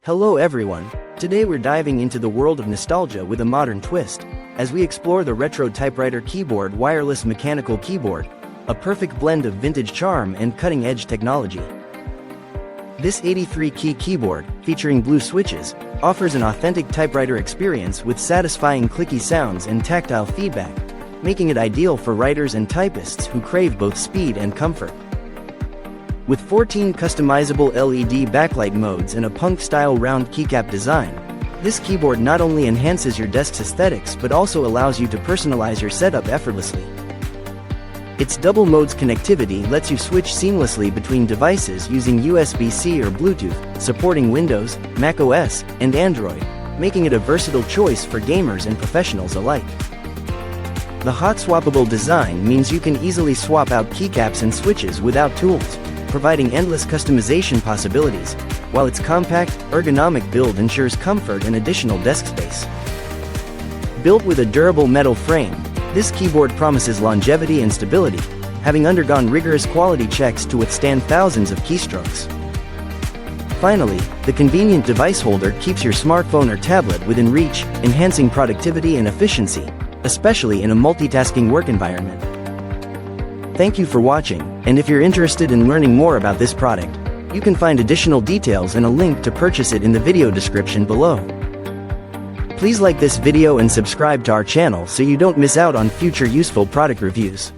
Hello everyone, today we're diving into the world of nostalgia with a modern twist, as we explore the retro Typewriter keyboard wireless mechanical keyboard, a perfect blend of vintage charm and cutting-edge technology. This 83-key keyboard, featuring blue switches, offers an authentic typewriter experience with satisfying clicky sounds and tactile feedback, making it ideal for writers and typists who crave both speed and comfort. With 14 customizable LED backlight modes and a punk-style round keycap design, this keyboard not only enhances your desk's aesthetics but also allows you to personalize your setup effortlessly. Its double modes connectivity lets you switch seamlessly between devices using USB-C or Bluetooth, supporting Windows, macOS, and Android, making it a versatile choice for gamers and professionals alike. The hot-swappable design means you can easily swap out keycaps and switches without tools, providing endless customization possibilities, while its compact, ergonomic build ensures comfort and additional desk space. Built with a durable metal frame, this keyboard promises longevity and stability, having undergone rigorous quality checks to withstand thousands of keystrokes. Finally, the convenient device holder keeps your smartphone or tablet within reach, enhancing productivity and efficiency, especially in a multitasking work environment. Thank you for watching, and if you're interested in learning more about this product, you can find additional details and a link to purchase it in the video description below. Please like this video and subscribe to our channel so you don't miss out on future useful product reviews.